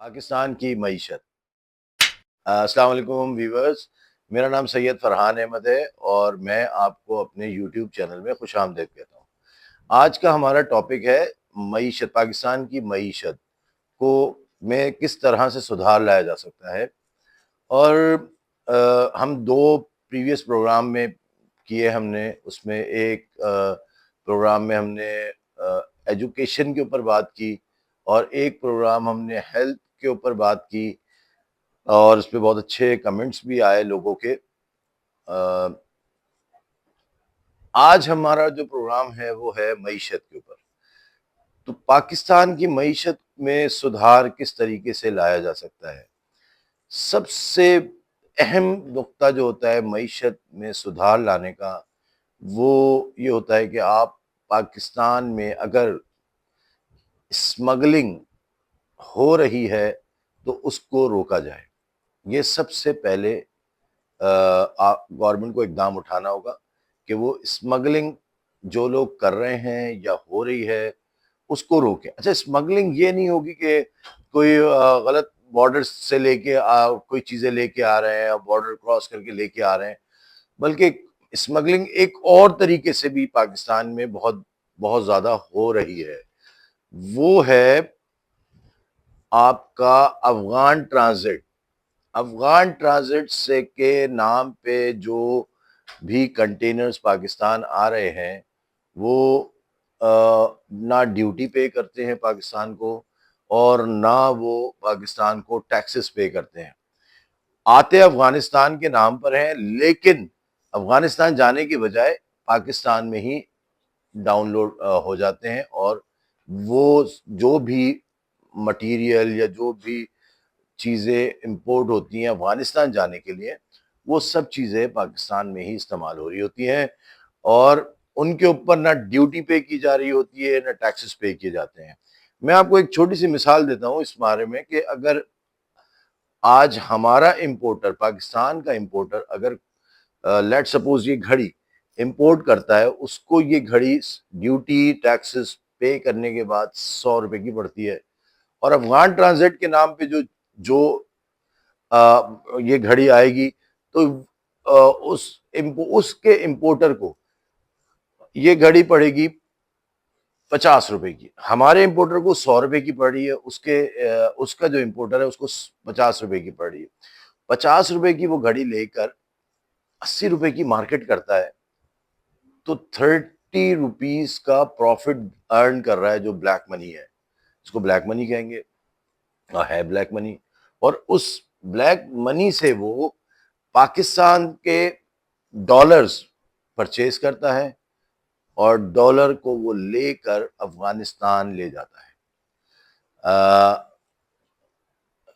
पाकिस्तान की मईशत। अस्सलाम वालेकुम व्यूवर्स, मेरा नाम सैयद फरहान अहमद है और मैं आपको अपने यूट्यूब चैनल में खुशामदीद कहता हूँ। आज का हमारा टॉपिक है मईशत, पाकिस्तान की मईशत को में किस तरह से सुधार लाया जा सकता है। और हम दो प्रीवियस प्रोग्राम में किए हमने, उसमें एक प्रोग्राम में हमने एजुकेशन के ऊपर बात की और एक प्रोग्राम हमने हेल्थ के ऊपर बात की और उस पे बहुत अच्छे कमेंट्स भी आए लोगों के। आज हमारा जो प्रोग्राम है वो है मईशत के ऊपर। तो पाकिस्तान की मईशत में सुधार किस तरीके से लाया जा सकता है। सबसे अहम नुक्ता जो होता है मईशत में सुधार लाने का, वो ये होता है कि आप पाकिस्तान में अगर स्मगलिंग हो रही है तो उसको रोका जाए। ये सबसे पहले गवर्नमेंट को इकदाम उठाना होगा कि वो स्मगलिंग जो लोग कर रहे हैं या हो रही है उसको रोकें। अच्छा, स्मगलिंग ये नहीं होगी कि कोई गलत बॉर्डर से लेके कोई चीजें लेके आ रहे हैं और बॉर्डर क्रॉस करके लेके आ रहे हैं, बल्कि स्मगलिंग एक और तरीके से भी पाकिस्तान में बहुत बहुत ज्यादा हो रही है। वो है आपका अफगान ट्रांजिट। अफगान ट्रांजिट से के नाम पे जो भी कंटेनर्स पाकिस्तान आ रहे हैं वो ना ड्यूटी पे करते हैं पाकिस्तान को और ना वो पाकिस्तान को टैक्सेस पे करते हैं। आते अफगानिस्तान के नाम पर हैं, लेकिन अफगानिस्तान जाने की बजाय पाकिस्तान में ही डाउनलोड हो जाते हैं और वो जो भी मटेरियल या जो भी चीज़ें इंपोर्ट होती हैं अफगानिस्तान जाने के लिए, वो सब चीज़ें पाकिस्तान में ही इस्तेमाल हो रही होती हैं और उनके ऊपर ना ड्यूटी पे की जा रही होती है ना टैक्सेस पे किए जाते हैं। मैं आपको एक छोटी सी मिसाल देता हूँ इस बारे में कि अगर आज हमारा इंपोर्टर, पाकिस्तान का इंपोर्टर, अगर लेट सपोज ये घड़ी इंपोर्ट करता है, उसको ये घड़ी ड्यूटी टैक्सेस पे करने के बाद 100 रुपए की पड़ती है। और अफगान ट्रांजिट के नाम पे जो जो ये घड़ी आएगी तो उसके इंपोर्टर को ये घड़ी पड़ेगी 50 रुपए की। हमारे इंपोर्टर को 100 रुपए की पड़ रही है, उसका जो इंपोर्टर है उसको 50 रुपए की पड़ रही है। 50 रुपए की वो घड़ी लेकर 80 रुपए की मार्केट करता है तो 30 रुपीज का प्रॉफिट अर्न कर रहा है, जो ब्लैक मनी है। इसको ब्लैक मनी कहेंगे, है ब्लैक मनी। और उस ब्लैक मनी से वो पाकिस्तान के डॉलर्स परचेज करता है और डॉलर को वो लेकर अफगानिस्तान ले जाता है।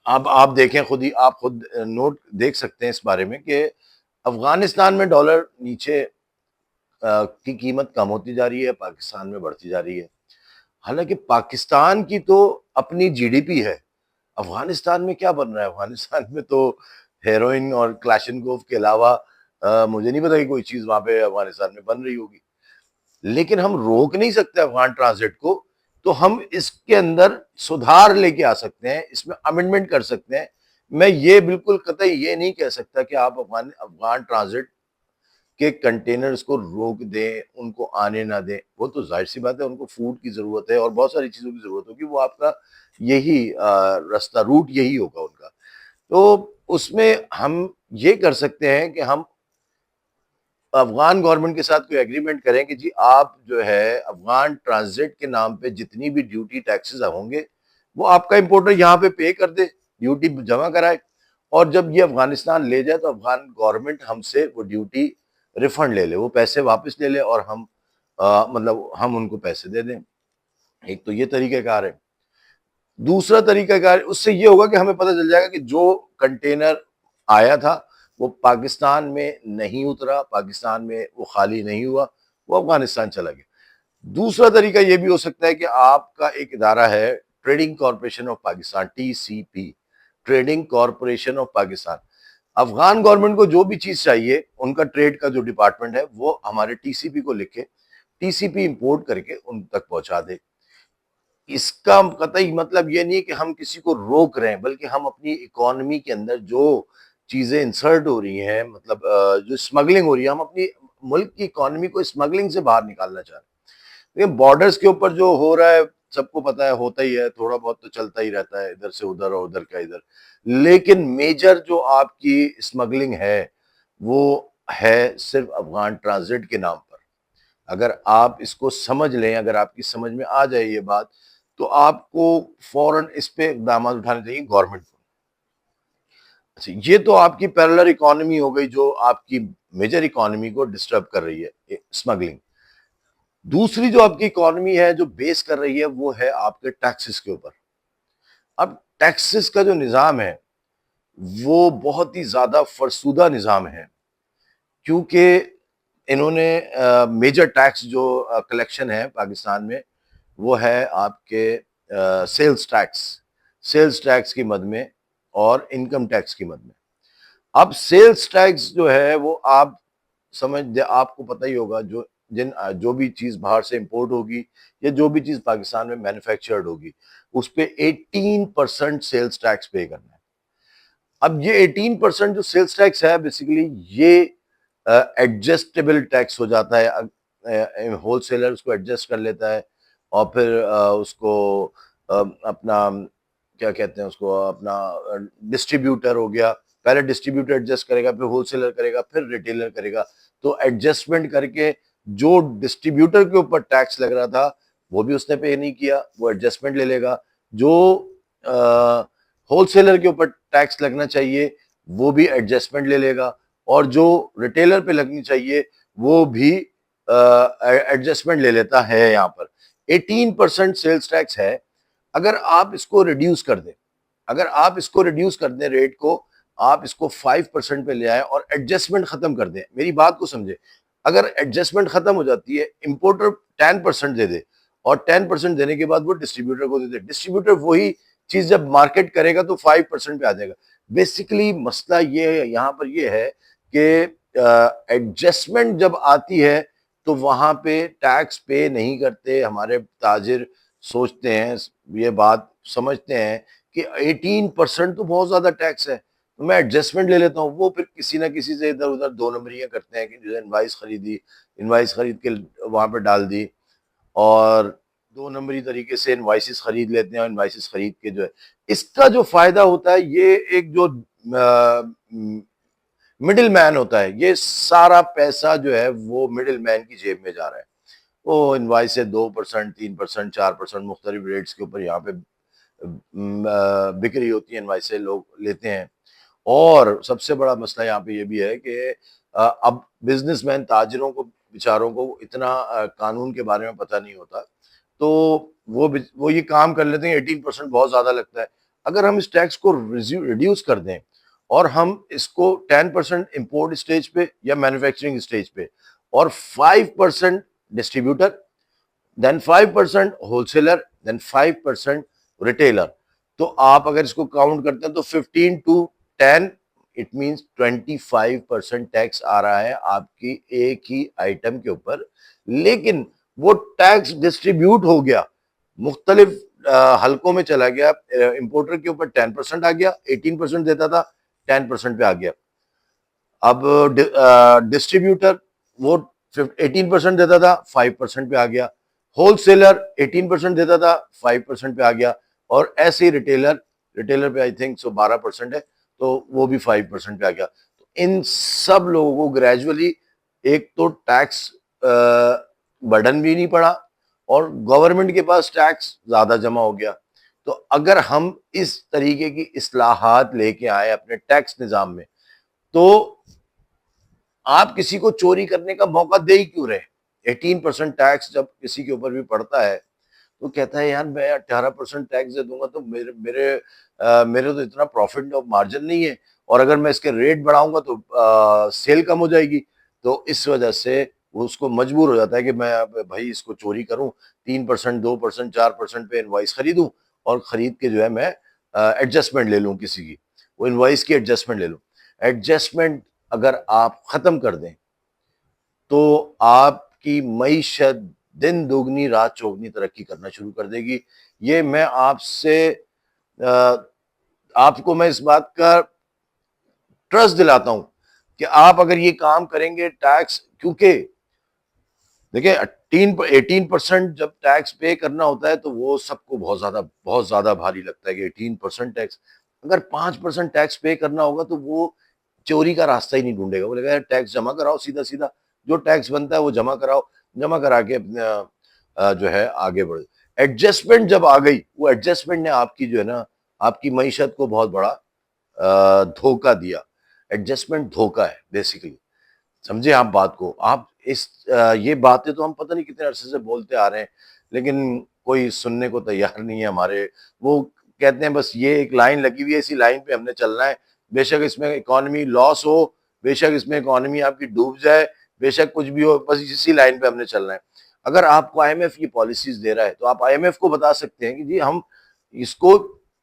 अब आप देखें, खुद ही आप खुद नोट देख सकते हैं इस बारे में कि अफगानिस्तान में डॉलर नीचे की कीमत कम होती जा रही है, पाकिस्तान में बढ़ती जा रही है। हालांकि पाकिस्तान की तो अपनी जीडीपी है, अफगानिस्तान में क्या बन रहा है? अफगानिस्तान में तो हेरोइन और क्लाशनकोव के अलावा मुझे नहीं पता कि कोई चीज वहां पे अफगानिस्तान में बन रही होगी। लेकिन हम रोक नहीं सकते अफगान ट्रांजिट को, तो हम इसके अंदर सुधार लेके आ सकते हैं, इसमें अमेंडमेंट कर सकते हैं। मैं ये बिल्कुल कतई ये नहीं कह सकता कि आप अफगान अफगान ट्रांजिट के कंटेनर्स को रोक दें, उनको आने ना दें। वो तो जाहिर सी बात है, उनको फूड की जरूरत है और बहुत सारी चीजों की जरूरत होगी, वो आपका यही रास्ता रूट यही होगा उनका। तो उसमें हम ये कर सकते हैं कि हम अफगान गवर्नमेंट के साथ कोई एग्रीमेंट करें कि जी आप जो है अफगान ट्रांजिट के नाम पे जितनी भी ड्यूटी टैक्सेस होंगे वो आपका इंपोर्टर यहाँ पे कर दे, ड्यूटी जमा कराए, और जब ये अफगानिस्तान ले जाए तो अफगान गवर्नमेंट हमसे वो ड्यूटी रिफंड ले ले, वो पैसे वापस ले ले और हम मतलब हम उनको पैसे दे दें। एक तो ये तरीक़ेकार है। दूसरा तरीक़ाकार उससे ये होगा कि हमें पता चल जाएगा कि जो कंटेनर आया था वो पाकिस्तान में नहीं उतरा, पाकिस्तान में वो खाली नहीं हुआ, वो अफगानिस्तान चला गया। दूसरा तरीका ये भी हो सकता है कि आपका एक इदारा है, trading corporation of Pakistan, TCP, trading corporation of Pakistan. Afghan government को जो भी चीज चाहिए, उनका ट्रेड का जो डिपार्टमेंट है वो हमारे टीसीपी को लिखे, टीसीपी इंपोर्ट करके उन तक पहुंचा दे। इसका कतई मतलब ये नहीं कि हम किसी को रोक रहे हैं, बल्कि हम अपनी इकोनॉमी के अंदर जो चीजें इंसर्ट हो रही हैं, मतलब जो स्मगलिंग हो रही है, हम अपनी मुल्क की इकोनॉमी को स्मगलिंग से बाहर निकालना चाह रहे हैं। ये बॉर्डर्स के ऊपर जो हो रहा है सबको पता है, होता ही है, थोड़ा बहुत तो चलता ही रहता है, इधर से उधर और उधर का इधर। लेकिन मेजर जो आपकी स्मगलिंग है वो है सिर्फ अफगान ट्रांजिट के नाम पर। अगर आप इसको समझ लें, अगर आपकी समझ में आ जाए ये बात, तो आपको फौरन इस पे इकदाम उठाने चाहिए गवर्नमेंट को। अच्छा, ये तो आपकी पैरेलल इकोनॉमी हो गई जो आपकी मेजर इकोनॉमी को डिस्टर्ब कर रही है, स्मगलिंग। दूसरी जो आपकी इकोनॉमी है जो बेस कर रही है वो है आपके टैक्सेस के ऊपर। अब टैक्सेस का जो निज़ाम है वो बहुत ही ज़्यादा फरसूदा निज़ाम है, क्योंकि इन्होंने मेजर टैक्स जो कलेक्शन है पाकिस्तान में वो है आपके सेल्स टैक्स की मद में और इनकम टैक्स की मद में। अब सेल्स टैक्स जो है वो आप आपको पता ही होगा, जो भी चीज बाहर से इंपोर्ट होगी या जो भी चीज पाकिस्तान में मैन्युफैक्चर्ड होगी उस पे 18% सेल्स टैक्स पे करना है। अब ये 18% जो सेल्स टैक्स है बेसिकली ये एडजस्टेबल टैक्स हो जाता है, होलसेलर उसको एडजस्ट कर लेता है और फिर उसको अपना क्या कहते हैं उसको, अपना डिस्ट्रीब्यूटर हो गया, पहले डिस्ट्रीब्यूटर एडजस्ट करेगा, फिर होलसेलर करेगा, फिर रिटेलर करेगा। तो एडजस्टमेंट करके जो डिस्ट्रीब्यूटर के ऊपर टैक्स लग रहा था वो भी उसने पे नहीं किया, वो एडजस्टमेंट ले लेगा। जो होलसेलर के ऊपर टैक्स लगना चाहिए वो भी एडजस्टमेंट ले लेगा, और जो रिटेलर पे लगनी चाहिए वो भी एडजस्टमेंट ले लेता है। यहाँ पर 18% सेल्स टैक्स है। अगर आप इसको रिड्यूस कर दें, अगर आप इसको रिड्यूस कर दें रेट को, आप इसको 5% पे ले आए और एडजस्टमेंट खत्म कर दें, मेरी बात को समझे। अगर एडजस्टमेंट खत्म हो जाती है, इंपोर्टर 10% दे दे और 10% देने के बाद वो डिस्ट्रीब्यूटर को दे दे, डिस्ट्रीब्यूटर वही चीज जब मार्केट करेगा तो 5% पे आ जाएगा। बेसिकली मसला ये यहाँ पर ये है कि एडजस्टमेंट जब आती है तो वहां पे टैक्स पे नहीं करते हमारे ताजिर। सोचते हैं, ये बात समझते हैं कि 18% तो बहुत ज्यादा टैक्स है, तो मैं एडजस्टमेंट ले लेता हूँ। वो फिर किसी ना किसी से इधर उधर दो नंबरियां करते हैं कि जो इनवाइस खरीदी, इनवाइस खरीद के वहां पे डाल दी, और दो नंबरी तरीके से इनवाइसिस खरीद लेते हैं, और इनवाइसिस खरीद के जो है इसका जो फायदा होता है, ये एक जो मिडिल मैन होता है, ये सारा पैसा जो है वो मिडिल मैन की जेब में जा रहा है। वो इनवाइस से 2%, 3%, 4% मुख्तलिफ रेट्स के ऊपर यहाँ पे बिक रही होती है, इनवाइस से लोग लेते हैं। और सबसे बड़ा मसला यहाँ पे ये भी है कि अब बिजनेसमैन ताजिरों को बेचारों को इतना कानून के बारे में पता नहीं होता, तो वो ये काम कर लेते हैं। 18% बहुत ज्यादा लगता है। अगर हम इस टैक्स को रिड्यूस कर दें और हम इसको 10% इंपोर्ट स्टेज पे या मैन्युफैक्चरिंग स्टेज पे, और 5% distributor, then 5% wholesaler, then 5% retailer, तो आप अगर इसको काउंट करते हैं तो 15 to 10, इट मींस 25% टैक्स आ रहा है आपकी एक ही आइटम के ऊपर। लेकिन वो टैक्स डिस्ट्रीब्यूट हो गया, मुख्तलिफ हलकों में चला गया। इंपोर्टर के ऊपर 10% आ गया, 18% देता था, 10% पे आ गया। अब डिस्ट्रीब्यूटर वो 18% देता था, 5% पे आ गया। होलसेलर 18% देता था, 5% पे आ गया। और ऐसे ही रिटेलर, रिटेलर पे आई थिंक 12% है, तो वो भी 5% पे आ गया। तो इन सब लोगों को ग्रेजुअली एक तो टैक्स बर्डन भी नहीं पड़ा, और गवर्नमेंट के पास टैक्स ज्यादा जमा हो गया। तो अगर हम इस तरीके की इस्लाहात लेके आए अपने टैक्स निजाम में, तो आप किसी को चोरी करने का मौका दे ही क्यों रहे। 18% टैक्स जब किसी के ऊपर भी पड़ता है तो कहता है यार मैं 18% टैक्स दे दूंगा तो मेरे तो इतना प्रॉफिट और मार्जिन नहीं है, और अगर मैं इसके रेट बढ़ाऊंगा तो सेल कम हो जाएगी। तो इस वजह से वो उसको मजबूर हो जाता है कि मैं अब भाई इसको चोरी करूं, 3%, 2%, 4% पे इनवाइस खरीदूं, और खरीद के जो है मैं एडजस्टमेंट ले लूं किसी की, वो इनवाइस की एडजस्टमेंट ले लूं। एडजस्टमेंट अगर आप खत्म कर दें तो आपकी मईशत दिन दोगुनी रात चौगुनी तरक्की करना शुरू कर देगी। ये मैं आपको मैं इस बात का ट्रस्ट दिलाता हूं कि आप अगर ये काम करेंगे टैक्स, क्योंकि देखिए 18% जब टैक्स पे करना होता है तो वो सबको बहुत ज्यादा भारी लगता है कि 18% टैक्स। अगर 5% टैक्स पे करना होगा तो वो चोरी का रास्ता ही नहीं ढूंढेगा, बोलेगा यार टैक्स जमा कराओ, सीधा सीधा जो टैक्स बनता है वो जमा कराओ, जमा करा के अपने जो है आगे बढ़े। एडजस्टमेंट जब आ गई, वो एडजस्टमेंट ने आपकी जो है ना, आपकी मईशत को बहुत बड़ा धोखा दिया। एडजस्टमेंट धोखा है बेसिकली। समझे आप बात को। आप ये बातें तो हम पता नहीं कितने अरसे से बोलते आ रहे हैं, लेकिन कोई सुनने को तैयार नहीं है हमारे। वो कहते हैं बस ये एक लाइन लगी हुई है, इसी लाइन पे हमने चलना है। बेशक इसमें इकोनॉमी लॉस हो, बेशक इसमें इकोनॉमी आपकी डूब जाए, बेशक कुछ भी हो, बस इसी लाइन पे हमने चलना है। अगर आपको आईएमएफ ये पॉलिसीज दे रहा है तो आप आईएमएफ को बता सकते हैं कि जी हम इसको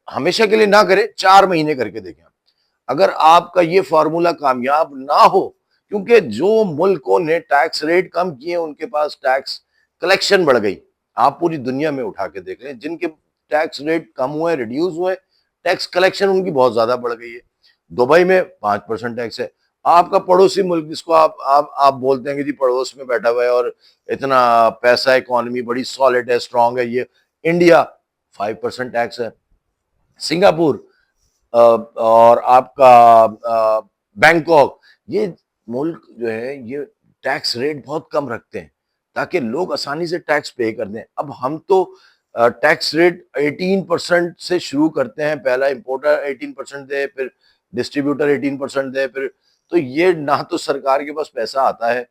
हमेशा के लिए ना करें, 4 महीने करके देखें। अगर आपका ये फॉर्मूला कामयाब ना हो, क्योंकि जो मुल्कों ने टैक्स रेट कम किए उनके पास टैक्स कलेक्शन बढ़ गई। आप पूरी दुनिया में उठा के देख लें, जिनके टैक्स रेट कम हुए, रिड्यूस हुए, टैक्स कलेक्शन उनकी बहुत ज्यादा बढ़ गई है। दुबई में 5% टैक्स है। आपका पड़ोसी मुल्क जिसको आप बोलते हैं कि जी पड़ोस में बैठा हुआ है और इतना पैसा, इकोनॉमी बड़ी सॉलिड है, स्ट्रांग है, ये इंडिया 5% टैक्स है। सिंगापुर और आपका बैंकॉक, ये मुल्क जो है ये टैक्स रेट बहुत कम रखते हैं ताकि लोग आसानी से टैक्स पे कर दें। अब हम तो टैक्स रेट 18% से शुरू करते हैं, पहला इंपोर्टर 18% दे, फिर डिस्ट्रीब्यूटर 18% दे, फिर तो ये ना तो सरकार के पास पैसा आता है,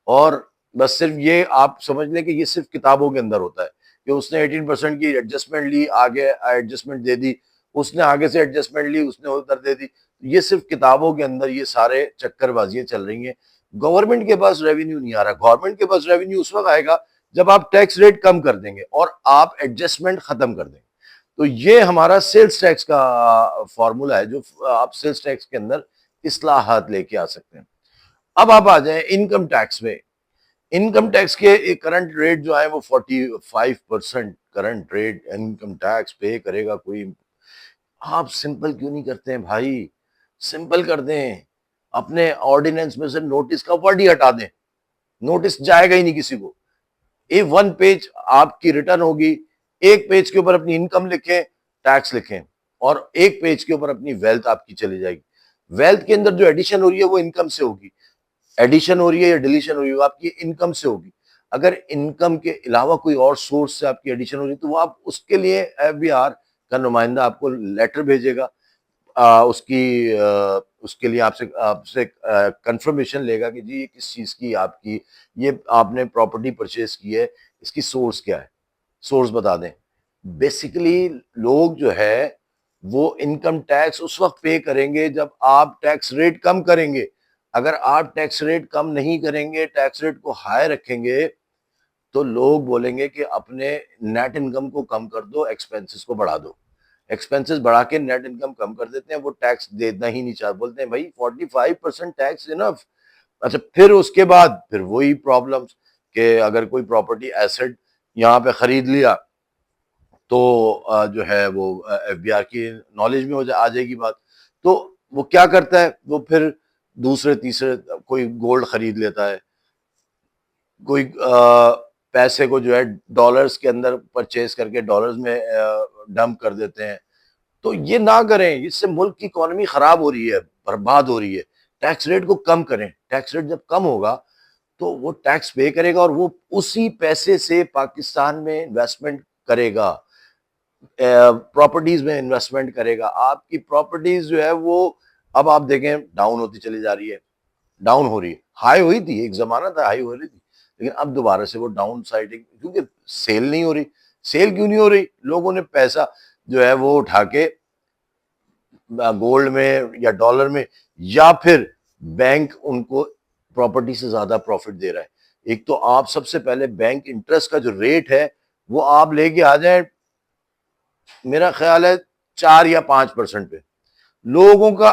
और बस सिर्फ ये आप समझ लें कि ये सिर्फ किताबों के अंदर होता है कि उसने 18% की एडजस्टमेंट ली, आगे एडजस्टमेंट दे दी, उसने आगे से एडजस्टमेंट ली, उसने उधर दे दी। ये सिर्फ किताबों के अंदर ये सारे चक्करबाजियां चल रही हैं। गवर्नमेंट के पास रेवेन्यू नहीं आ रहा। गवर्नमेंट के पास रेवेन्यू उस वक्त आएगा जब आप टैक्स रेट कम कर देंगे और आप एडजस्टमेंट खत्म कर देंगे। तो ये हमारा सेल्स टैक्स का फॉर्मूला है, जो आप सेल्स टैक्स के अंदर इस्लाहात लेके आ सकते हैं। अब आप आ जाए इनकम टैक्स में। इनकम टैक्स के करंट रेट जो है वो 45% करंट रेट इनकम टैक्स पे करेगा कोई। आप सिंपल क्यों नहीं करते हैं भाई? सिंपल कर दें, अपने ऑर्डिनेंस में से नोटिस का वर्ड ही हटा दें, नोटिस जाएगा ही नहीं किसी को। ए वन पेज आपकी रिटर्न होगी, एक पेज के ऊपर अपनी इनकम लिखें, टैक्स लिखें, और एक पेज के ऊपर अपनी वेल्थ आपकी चली जाएगी। वेल्थ के अंदर जो एडिशन हो रही है वो इनकम से होगी। एडिशन हो रही है या डिलीशन हो रही है वो आपकी इनकम से होगी। अगर इनकम के अलावा कोई और सोर्स से आपकी एडिशन हो रही है तो वो आप उसके लिए एफबीआर का नुमाइंदा आपको लेटर भेजेगा। उसके लिए आपसे आपसे कंफर्मेशन लेगा कि जी ये किस चीज की आपकी, ये आपने प्रॉपर्टी परचेज की है, इसकी सोर्स क्या है, सोर्स बता दें। बेसिकली लोग जो है वो इनकम टैक्स उस वक्त पे करेंगे जब आप टैक्स रेट कम करेंगे। अगर आप टैक्स रेट कम नहीं करेंगे, टैक्स रेट को हाई रखेंगे, तो लोग बोलेंगे कि अपने नेट इनकम को कम कर दो, एक्सपेंसेस को बढ़ा दो। एक्सपेंसेस बढ़ा के नेट इनकम कम कर देते हैं, वो टैक्स देना ही नहीं चाहते, बोलते हैं भाई 45% टैक्स इनफ। अच्छा, फिर उसके बाद फिर वही प्रॉब्लम्स कि अगर कोई प्रॉपर्टी एसेट यहाँ पे खरीद लिया तो जो है वो एफबीआर की नॉलेज में आ जाएगी बात। तो वो क्या करता है, वो फिर दूसरे तीसरे कोई गोल्ड खरीद लेता है, कोई पैसे को जो है डॉलर्स के अंदर परचेज करके डॉलर्स में डंप कर देते हैं। तो ये ना करें, इससे मुल्क की इकोनॉमी खराब हो रही है, बर्बाद हो रही है। टैक्स रेट को कम करें। टैक्स रेट जब कम होगा तो वो टैक्स पे करेगा और वो उसी पैसे से पाकिस्तान में इन्वेस्टमेंट करेगा, प्रॉपर्टीज में इन्वेस्टमेंट करेगा। आपकी प्रॉपर्टीज जो है वो अब आप देखें डाउन होती चली जा रही है, डाउन हो रही है। हाई हुई थी, एक जमाना था हाई हो रही थी, लेकिन अब दोबारा से वो डाउन साइडिंग, क्योंकि सेल नहीं हो रही। सेल क्यों नहीं हो रही? लोगों ने पैसा जो है वो उठा के गोल्ड में या डॉलर में, या फिर बैंक उनको प्रॉपर्टी से ज्यादा प्रॉफिट दे रहा है। एक तो आप सबसे पहले बैंक इंटरेस्ट का जो रेट है वो आप लेके आ जाए, मेरा ख्याल है 4 या 5% पे। लोगों का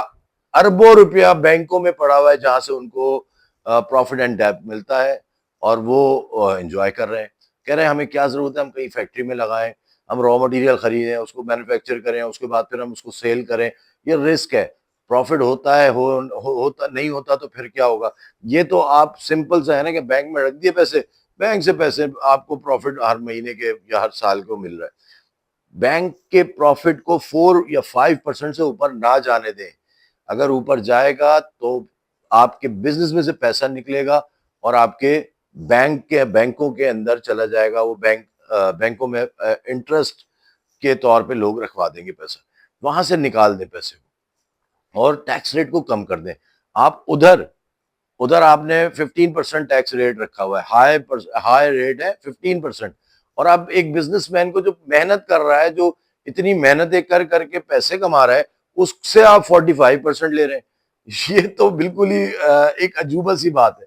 अरबों रुपया बैंकों में पड़ा हुआ है जहां से उनको प्रॉफिट एंड डेब्ट मिलता है और वो एंजॉय कर रहे हैं। कह रहे हैं हमें क्या ज़रूरत है, हम कहीं फैक्ट्री में लगाएँ, हम रॉ मटेरियल खरीदें, उसको मैन्युफैक्चर करें, उसके बाद फिर हम उसको सेल करें। ये रिस्क है। प्रॉफिट होता है, होता नहीं होता तो फिर क्या होगा? ये तो आप सिंपल सा है ना कि बैंक में रख दिए पैसे, बैंक से पैसे आपको प्रॉफिट हर महीने के या हर साल को मिल रहा है। बैंक के प्रॉफिट को 4 या 5% से ऊपर ना जाने दें। अगर ऊपर जाएगा तो आपके बिज़नेस में से पैसा निकलेगा और आपके बैंकों के अंदर चला जाएगा। वो बैंकों में इंटरेस्ट के तौर पे लोग रखवा देंगे पैसा। वहाँ से निकाल दें पैसे को और टैक्स रेट को कम कर दें। आप उधर उधर आपने 15% टैक्स रेट रखा हुआ है, हाई रेट है 15%। और अब एक बिजनेसमैन को जो मेहनत कर रहा है, जो इतनी मेहनतें कर करके पैसे कमा रहा है, उससे आप 45% ले रहे हैं। ये तो बिल्कुल ही एक अजूबा सी बात है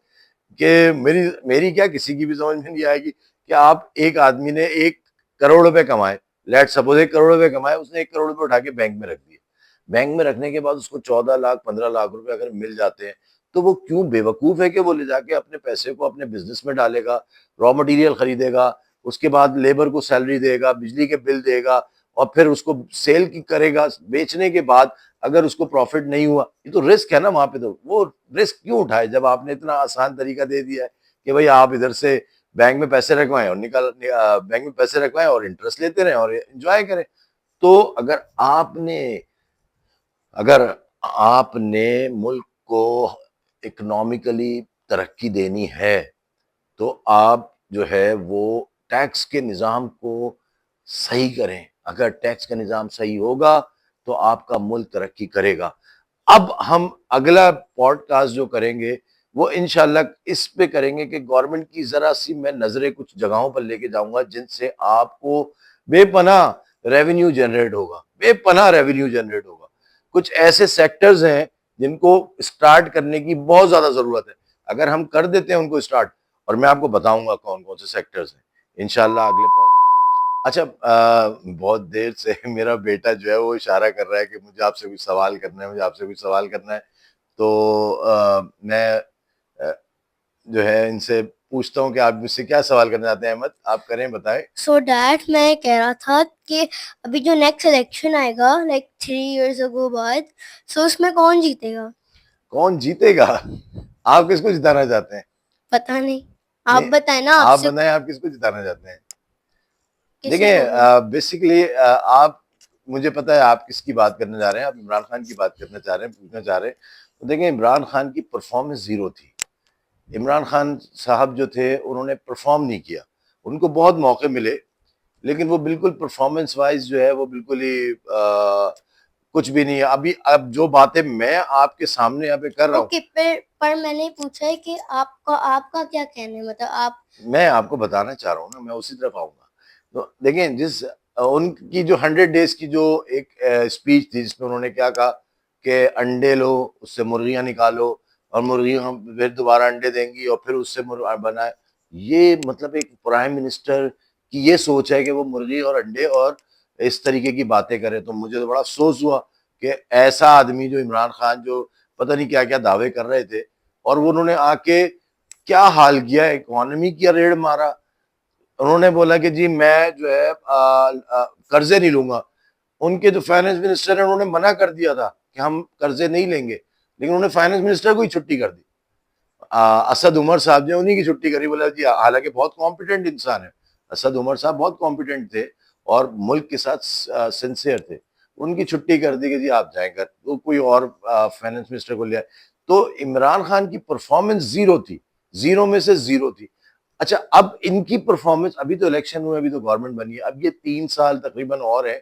कि मेरी मेरी क्या किसी की भी समझ में नहीं आएगी कि आप एक आदमी ने 1 करोड़ रुपए कमाए, लेट सपोज 1 करोड़ रुपए कमाए, उसने 1 करोड़ रुपए उठा के बैंक में रख दिए। बैंक में रखने के बाद उसको 14 लाख 15 लाख रुपए अगर मिल जाते हैं, तो वो क्यों बेवकूफ है कि वो ले जाके अपने पैसे को अपने बिजनेस में डालेगा, रॉ मटेरियल खरीदेगा, उसके बाद लेबर को सैलरी देगा, बिजली के बिल देगा और फिर उसको सेल की करेगा। बेचने के बाद अगर उसको प्रॉफिट नहीं हुआ, ये तो रिस्क है ना। वहां पे तो वो रिस्क क्यों उठाए जब आपने इतना आसान तरीका दे दिया है कि भाई आप इधर से बैंक में पैसे रखवाएं और बैंक में पैसे रखवाएं और इंटरेस्ट लेते रहें और एंजॉय करें। तो अगर आपने मुल्क को इकोनॉमिकली तरक्की देनी है, तो आप जो है वो टैक्स के निज़ाम को सही करें। अगर टैक्स का निज़ाम सही होगा, तो आपका मुल्क तरक्की करेगा। अब हम अगला पॉडकास्ट जो करेंगे, वो इंशाल्लाह इस पे करेंगे कि गवर्नमेंट की ज़रा-सी मैं नज़रें कुछ जगहों पर लेके जाऊँगा, जिनसे आपको बेपनाह रेवेन्यू जनरेट होगा, बेपनाह रेवेन्यू जनरेट होगा। कुछ ऐसे सेक्टर्स हैं, जिनको स्टार्ट करने की बहुत ज़्यादा ज़रूरत है। अगर हम कर देते हैं उनको स्टार्ट, और मैं आपको बताऊँगा कौन-कौन से सेक्टर्स हैं, इंशाल्लाह अगले पॉड अच्छा बहुत देर से मेरा बेटा जो है वो इशारा कर रहा है कि मुझे आपसे कुछ सवाल करना है, मुझे आपसे कुछ सवाल करना है। तो मैं अ, जो है इनसे पूछता हूँ कि आप मुझसे क्या सवाल करना चाहते हैं अहमद? आप करें, बताएँ। सो डैड मैं कह रहा था कि अभी जो नेक्स्ट इलेक्शन आएगा लाइक 3 इयर्स अगो बाद, सो उसमें कौन जीतेगा? कौन जीतेगा? आप किसको जिताना चाहते हैं? पता नहीं, आप नहीं, बताएं ना। आप आपसे बताएँ आप किसको जिताना चाहते हैं? किसी देखिए को भी। बेसिकली आप मुझे पता है आप किसकी बात करने जा रहे हैं, आप इमरान खान की बात करना चाह रहे हैं, पूछना चाह रहे हैं। तो देखिए इमरान खान की परफ़ॉर्मेंस ज़ीरो थी। इमरान खान साहब जो थे उन्होंने परफ़ॉर्म नहीं किया। उनको बहुत मौके मिले, लेकिन वो बिल्कुल परफ़ॉर्मेंस वाइज़ जो है वो बिल्कुल ही कुछ भी नहीं है। अभी अब जो बातें मैं आपके सामने यहाँ पे कर रहा हूँ, ओके, पर मैंने पूछा है कि आपका आपका क्या कहना है, मतलब आप। मैं आपको बताना चाह रहा हूँ ना, मैं उसी तरफ आऊँगा। तो देखें उनकी जो 100 डेज़ की जो एक स्पीच थी जिसमें उन्होंने क्या कहा कि अंडे लो, उससे मुर्गियाँ निकालो और मुर्गियाँ फिर दोबारा अंडे देंगी और फिर उससे बनाए। ये मतलब एक प्राइम मिनिस्टर की ये सोच है कि वो मुर्गी और अंडे और इस तरीके की बातें करे। तो मुझे तो बड़ा अफ़सोस हुआ कि ऐसा आदमी जो इमरान खान, जो पता नहीं क्या-क्या दावे कर रहे थे, और वो उन्होंने आके क्या हाल किया, इकोनॉमी की रेड़ मारा। उन्होंने बोला कि जी मैं जो है कर्जे नहीं लूंगा। उनके जो फाइनेंस मिनिस्टर है उन्होंने मना कर दिया था कि हम कर्जे नहीं लेंगे, लेकिन उन्होंने फाइनेंस मिनिस्टर को ही छुट्टी कर दी। असद उमर साहब ने उन्हीं की छुट्टी करी, बोला जी हालांकि बहुत कॉम्पिटेंट इंसान है, असद उमर साहब बहुत कॉम्पिटेंट थे और मुल्क के साथ सिंसियर थे। उनकी छुट्टी कर दी कि जी आप जाएं घर, तो कोई और फाइनेंस मिनिस्टर को लिया। तो इमरान खान की परफॉर्मेंस जीरो थी, जीरो में से जीरो थी। अच्छा, अब इनकी परफॉर्मेंस, अभी तो इलेक्शन हुए, अभी तो गवर्नमेंट बनी है, अब ये 3 साल तकरीबन और है।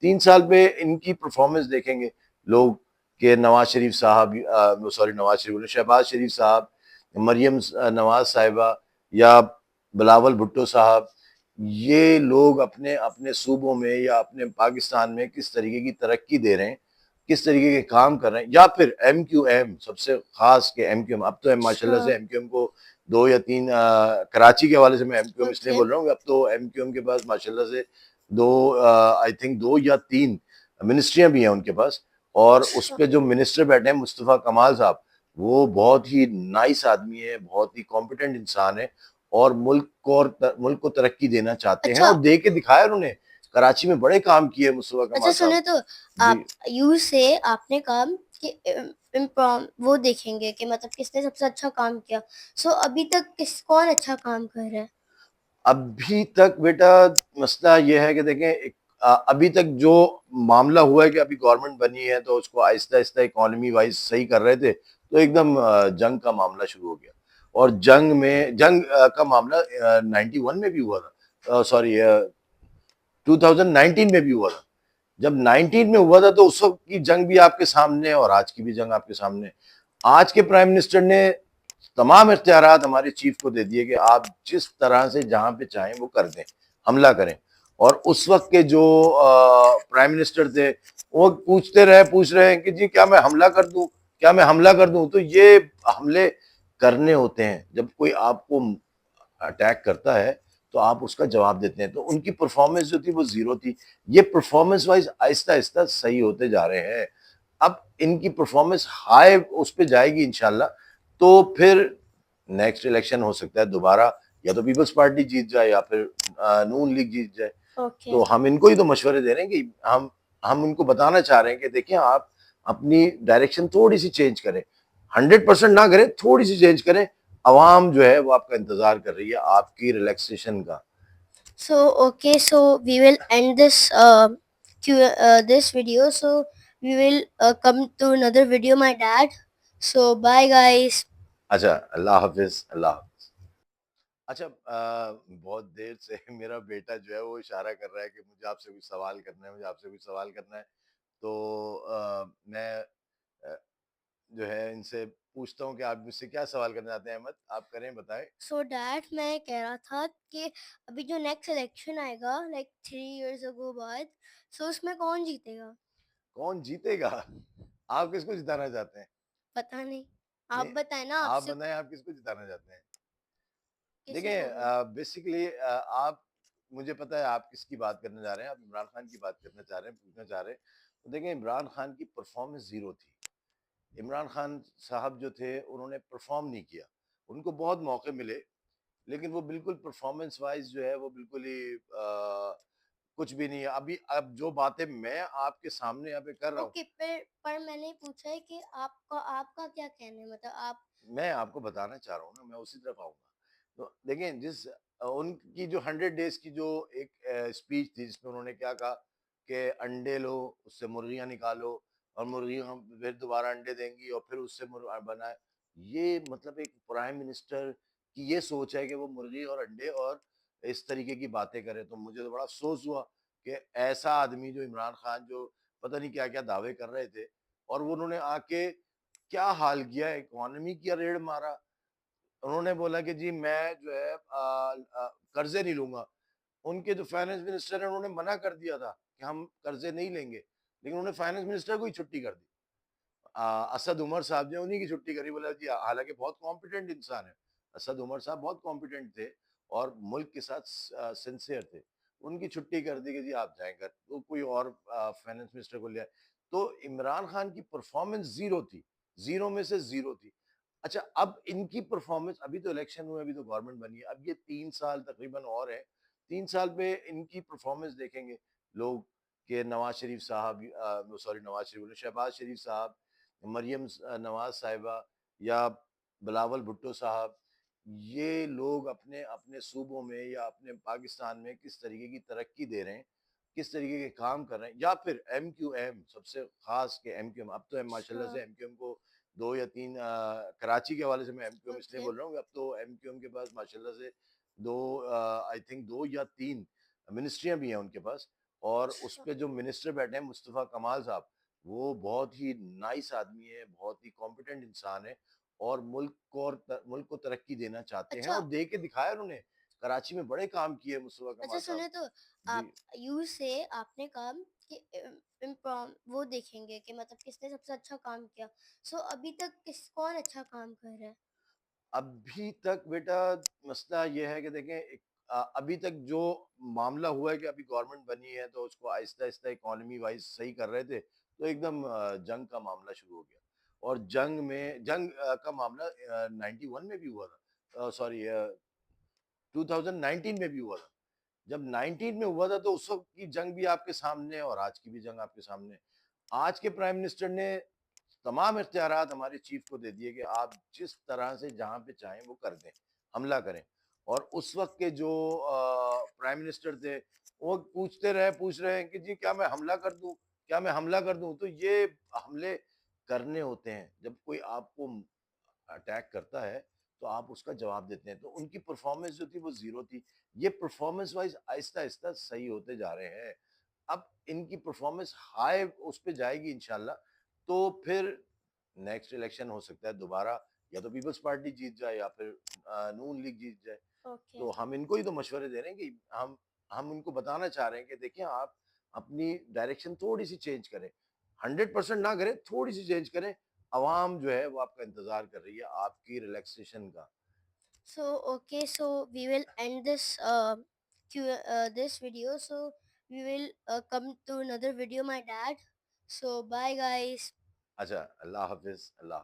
3 साल पे इनकी परफॉर्मेंस देखेंगे लोग कि नवाज शरीफ साहब, सॉरी नवाज शरीफ बोले, शहबाज शरीफ साहब, मरियम नवाज साहिबा या बिलावल भुट्टो साहब, ये लोग अपने अपने सूबों में या अपने पाकिस्तान में किस तरीके की तरक्की दे रहे हैं, किस तरीके के काम कर रहे हैं। या फिर MQM, सबसे खास के MQM, अब तो अच्छा। माशाल्लाह से MQM को 2 या 3 कराची के हवाले से मैं MQM इसलिए ओके। बोल रहा हूँ कि अब तो MQM के पास माशाल्लाह से दो, आई थिंक 2 या 3 मिनिस्ट्रियां भी हैं उनके पास। और उस अच्छा। पे जो मिनिस्टर बैठे हैं मुस्तफ़ा कमाल साहब, वो बहुत ही नाइस आदमी है, बहुत ही कॉम्पिटेंट इंसान है। और मुल्क को तरक्की देना चाहते हैं अच्छा और दे के दिखाया उन्होंने। कराची में बड़े काम किए मुस्तफा अच्छा कमाल साहब। सुने तो जी। आप यू से आपने कहा कि वो देखेंगे कि मतलब किसने सबसे अच्छा काम किया। सो अभी तक किस कौन अच्छा काम कर रहा है? अभी तक बेटा मसला ये है कि देखें अभी तक जो मामला हुआ है कि अभी गवर्नमेंट बनी है तो उसको आहिस्ता आहिस्ता इकोनॉमी वाइज सही कर रहे थे, तो एकदम जंग का मामला शुरू हो गया। और जंग का मामला 91 में भी हुआ था, सॉरी 2019 में भी हुआ था। जब 19 में हुआ था तो उस वक्त की जंग भी आपके सामने है और आज की भी जंग आपके सामने है। आज के प्राइम मिनिस्टर ने तमाम इख्तियारात हमारे चीफ को दे दिए कि आप जिस तरह से जहां पे चाहें वो कर दें, हमला करें। और उस वक्त के जो प्राइम मिनिस्टर थे वो पूछ रहे हैं कि जी क्या मैं हमला कर दूं, क्या मैं हमला कर दूं। तो ये हमले करने होते हैं जब कोई आपको अटैक करता है, तो आप उसका जवाब देते हैं। तो उनकी परफॉर्मेंस जो थी वो जीरो थी। ये परफॉर्मेंस वाइज आहिस्ता आहिस्ता सही होते जा रहे हैं। अब इनकी परफॉर्मेंस हाई उस पे जाएगी इंशाल्लाह, तो फिर नेक्स्ट इलेक्शन हो सकता है दोबारा या तो पीपल्स पार्टी जीत जाए या फिर नून लीग जीत जाए। ओके तो हम इनको ही तो मशवरे दे रहे हैं कि हम इनको बताना चाह रहे हैं कि देखिए आप अपनी डायरेक्शन थोड़ी सी चेंज करें। 100% ना करें, थोड़ी सी चेंज करें। अवाम जो है वो आपका इंतजार कर रही है आपकी रिलैक्सेशन का। So okay so we will end this video. So we will come to another video, my dad. So bye guys. अच्छा, अल्लाह हाफिज, अल्लाह हाफिज। अच्छा, बहुत देर से मेरा बेटा जो है वो इशारा कर रहा है कि मुझे आपसे कुछ सवाल करना है, मुझे आपसे कुछ सवाल करना है। तो मैं अ, जो है इनसे पूछता हूँ कि आप मुझसे क्या सवाल करना चाहते हैं। अहमद, आप करें, बताएं। सो डैड मैं कह रहा था कि अभी जो नेक्स्ट इलेक्शन आएगा लाइक 3 years अगो बाद, सो उसमें कौन जीतेगा? कौन जीतेगा? आप किसको जिताना चाहते हैं? पता नहीं, आप नहीं, बताएं ना आप आपसे बताएं आप किसको जिताना चाहते हैं। किसी को भी। देखें, बेसिकली आप, मुझे पता है आप किसकी बात करने जा रहे हैं। आप इमरान खान की बात करना चाह रहे हैं, पूछना चाह रहे हैं। तो देखें, इमरान खान की परफॉर्मेंस जीरो थी। इमरान खान साहब जो थे उन्होंने परफॉर्म नहीं किया। उनको बहुत मौके मिले, लेकिन वो बिल्कुल परफॉर्मेंस वाइज जो है वो बिल्कुल ही कुछ भी नहीं है। अभी अब जो बातें मैं आपके सामने यहाँ पे कर रहा हूँ, ओके पर मैंने पूछा है कि आपका आपका क्या कहना है, मतलब आप। मैं आपको बताना चाह रहा हूँ ना, मैं उसी तरफ आऊंगा। तो देखें, उनकी जो 100 डेज की जो एक स्पीच थी जिसमें उन्होंने क्या कहा कि अंडे लो, उससे मुर्गियां निकालो और मुर्गियां फिर दोबारा अंडे देंगी और फिर उससे बनाए। ये मतलब एक प्राइम मिनिस्टर की ये सोच है कि वो मुर्गी और अंडे और इस तरीके की बातें करे। तो मुझे तो बड़ा अफसोस हुआ कि ऐसा आदमी जो इमरान खान, जो पता नहीं क्या क्या दावे कर रहे थे, और वो उन्होंने आके क्या हाल किया, इकोनॉमी की रेड़ मारा। उन्होंने बोला कि जी मैं जो है कर्जे नहीं लूंगा। उनके जो फाइनेंस मिनिस्टर है उन्होंने मना कर दिया था कि हम कर्जे नहीं लेंगे, लेकिन उन्होंने फाइनेंस मिनिस्टर को ही छुट्टी कर दी। असद उमर साहब ने उन्हीं की छुट्टी करी। बोला जी, हालांकि बहुत कॉम्पिटेंट इंसान है, असद उमर साहब बहुत कॉम्पिटेंट थे और मुल्क के साथ सिंसियर थे। उनकी छुट्टी कर दी कि जी आप जाएं घर, तो कोई और फाइनेंस मिनिस्टर को लिया। तो इमरान खान की परफॉर्मेंस जीरो थी, जीरो में से जीरो थी। अच्छा, अब इनकी परफॉर्मेंस, अभी तो इलेक्शन हुए, अभी तो गवर्नमेंट बनी है, अब ये 3 साल तकरीबन और है। 3 साल पे इनकी परफॉर्मेंस देखेंगे लोग कि नवाज शरीफ साहब, सॉरी नवाज शरीफ बोले, शहबाज शरीफ साहब, मरियम नवाज साहिबा या बिलावल भुट्टो साहब, ये लोग अपने अपने सूबों में या अपने पाकिस्तान में किस तरीके की तरक्की दे रहे हैं, किस तरीके के काम कर रहे हैं। या फिर MQM, सबसे खास के MQM, अब तो माशाल्लाह अच्छा से MQM को 2 या 3, कराची के हवाले से मैं MQM इसलिए ओके बोल रहा हूँ, अब तो MQM के पास माशाल्लाह से दो, आई थिंक 2 या 3 मिनिस्ट्रियां भी हैं उनके पास। और उस अच्छा पे जो मिनिस्टर बैठे हैं मुस्तफ़ा कमाल साहब, वो बहुत ही नाइस आदमी है, बहुत ही कॉम्पिटेंट इंसान है और मुल्क को तरक्की देना चाहते हैं अच्छा और दे के दिखाया उन्होंने। कराची में बड़े काम किए मुस्तफ़ा अच्छा कमाल साहब। सुने तो जी। आप यू से आपने कहा कि वो देखेंगे कि मतलब किसने सबसे अच्छा काम किया। सो अभी तक किस कौन अच्छा काम कर रहा है? अभी तक बेटा मसला ये है कि देखें, अभी तक जो मामला हुआ है कि अभी गवर्नमेंट बनी है तो उसको आहिस्ता आहिस्ता इकोनॉमी वाइज सही कर रहे थे, तो एकदम जंग का मामला शुरू हो गया। और जंग का मामला 91 में भी हुआ था, सॉरी 2019 में भी हुआ था। जब 19 में हुआ था तो उस वक्त की जंग भी आपके सामने है और आज की भी जंग आपके सामने है। आज के प्राइम मिनिस्टर ने तमाम इख्तियारात हमारे चीफ को दे दिए कि आप जिस तरह से जहां पे चाहें वो कर दें, हमला करें। और उस वक्त के जो प्राइम मिनिस्टर थे वो पूछ रहे हैं कि जी क्या मैं हमला कर दूं, क्या मैं हमला कर दूं। तो ये हमले करने होते हैं, जब कोई आपको अटैक करता है तो आप उसका जवाब देते हैं। तो उनकी परफॉर्मेंस जो थी वो जीरो थी। ये परफॉर्मेंस वाइज आहिस्ता आहिस्ता सही होते जा रहे हैं। अब इनकी परफॉर्मेंस हाई उस पे जाएगी इंशाल्लाह, तो फिर नेक्स्ट इलेक्शन हो सकता है दोबारा या तो पीपल्स पार्टी जीत जाए या फिर नून लीग जीत जाए। ओके। तो हम इनको ही तो मशवरे दे रहे हैं कि हम इनको बताना चाह रहे हैं कि देखिए आप अपनी डायरेक्शन थोड़ी सी चेंज करें, 100% ना करें, थोड़ी सी चेंज करें। अवाम जो है वो आपका इंतजार कर रही है आपकी रिलैक्सेशन का। So okay, so we will end this this video. So we will come to another video, my dad. So bye guys. अच्छा, अल्लाह हाफिज, अल्लाह